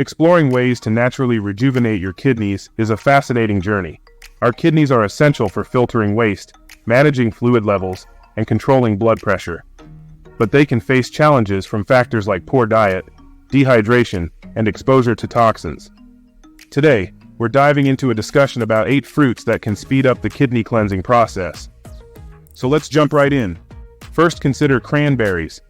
Exploring ways to naturally rejuvenate your kidneys is a fascinating journey. Our kidneys are essential for filtering waste, managing fluid levels, and controlling blood pressure. But they can face challenges from factors like poor diet, dehydration, and exposure to toxins. Today, we're diving into a discussion about 8 fruits that can speed up the kidney cleansing process. So let's jump right in. First, consider cranberries.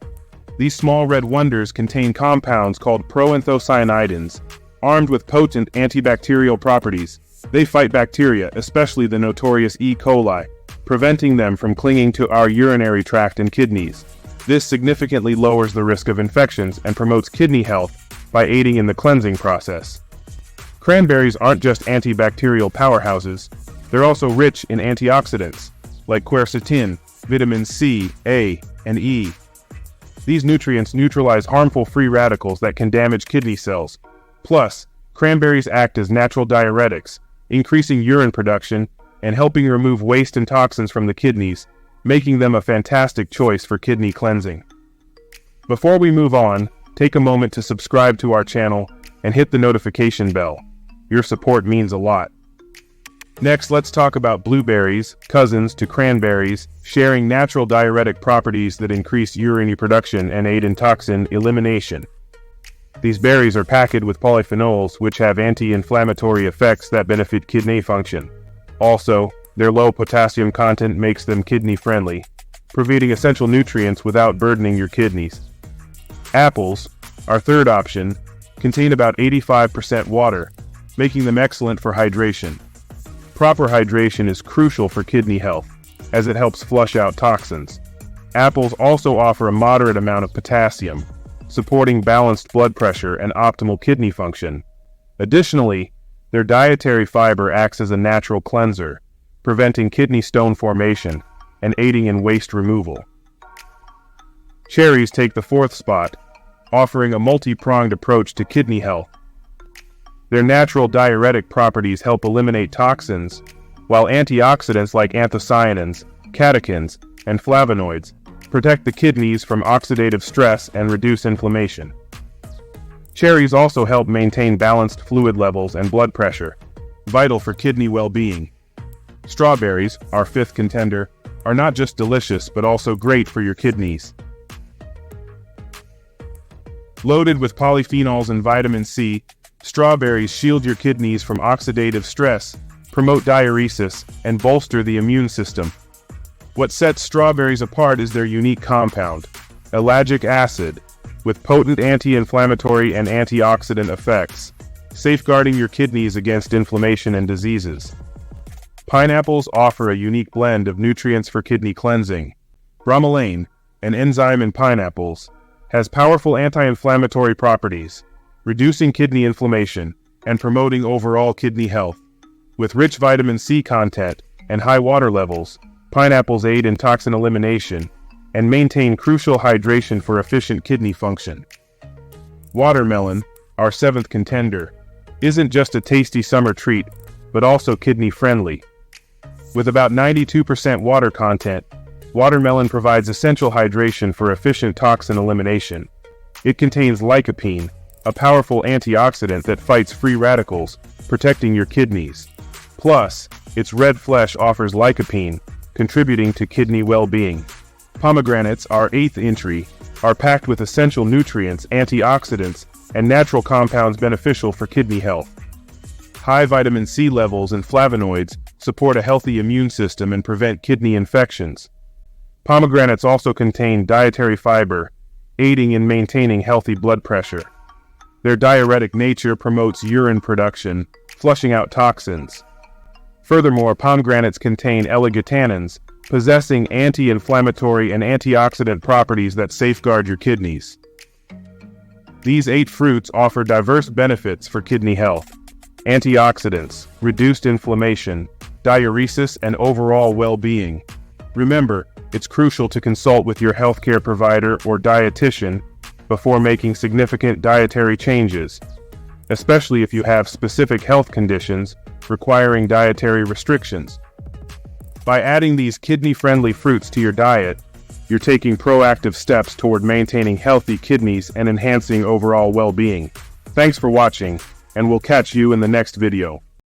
These small red wonders contain compounds called proanthocyanidins, armed with potent antibacterial properties. They fight bacteria, especially the notorious E. coli, preventing them from clinging to our urinary tract and kidneys. This significantly lowers the risk of infections and promotes kidney health by aiding in the cleansing process. Cranberries aren't just antibacterial powerhouses, they're also rich in antioxidants, like quercetin, vitamin C, A, and E. These nutrients neutralize harmful free radicals that can damage kidney cells. Plus, cranberries act as natural diuretics, increasing urine production and helping remove waste and toxins from the kidneys, making them a fantastic choice for kidney cleansing. Before we move on, take a moment to subscribe to our channel and hit the notification bell. Your support means a lot. Next, let's talk about blueberries, cousins to cranberries, sharing natural diuretic properties that increase urine production and aid in toxin elimination. These berries are packed with polyphenols, which have anti-inflammatory effects that benefit kidney function. Also, their low potassium content makes them kidney-friendly, providing essential nutrients without burdening your kidneys. Apples, our third option, contain about 85% water, making them excellent for hydration. Proper hydration is crucial for kidney health, as it helps flush out toxins. Apples also offer a moderate amount of potassium, supporting balanced blood pressure and optimal kidney function. Additionally, their dietary fiber acts as a natural cleanser, preventing kidney stone formation and aiding in waste removal. Cherries take the fourth spot, offering a multi-pronged approach to kidney health. Their natural diuretic properties help eliminate toxins, while antioxidants like anthocyanins, catechins, and flavonoids protect the kidneys from oxidative stress and reduce inflammation. Cherries also help maintain balanced fluid levels and blood pressure, vital for kidney well-being. Strawberries, our fifth contender, are not just delicious but also great for your kidneys. Loaded with polyphenols and vitamin C, strawberries shield your kidneys from oxidative stress, promote diuresis, and bolster the immune system. What sets strawberries apart is their unique compound, ellagic acid, with potent anti-inflammatory and antioxidant effects, safeguarding your kidneys against inflammation and diseases. Pineapples offer a unique blend of nutrients for kidney cleansing. Bromelain, an enzyme in pineapples, has powerful anti-inflammatory properties, reducing kidney inflammation and promoting overall kidney health. With rich vitamin C content and high water levels, pineapples aid in toxin elimination and maintain crucial hydration for efficient kidney function. Watermelon, our seventh contender, isn't just a tasty summer treat, but also kidney-friendly. With about 92% water content, watermelon provides essential hydration for efficient toxin elimination. It contains lycopene, a powerful antioxidant that fights free radicals, protecting your kidneys. Plus, its red flesh offers lycopene, contributing to kidney well-being. Pomegranates, our eighth entry, are packed with essential nutrients, antioxidants, and natural compounds beneficial for kidney health. High vitamin C levels and flavonoids support a healthy immune system and prevent kidney infections. Pomegranates also contain dietary fiber, aiding in maintaining healthy blood pressure. Their diuretic nature promotes urine production, flushing out toxins. Furthermore, pomegranates contain L-glutanins, possessing anti-inflammatory and antioxidant properties that safeguard your kidneys. These 8 fruits offer diverse benefits for kidney health: antioxidants, reduced inflammation, diuresis, and overall well-being. Remember, it's crucial to consult with your healthcare provider or dietitian before making significant dietary changes, especially if you have specific health conditions requiring dietary restrictions. By adding these kidney-friendly fruits to your diet, you're taking proactive steps toward maintaining healthy kidneys and enhancing overall well-being. Thanks for watching, and we'll catch you in the next video.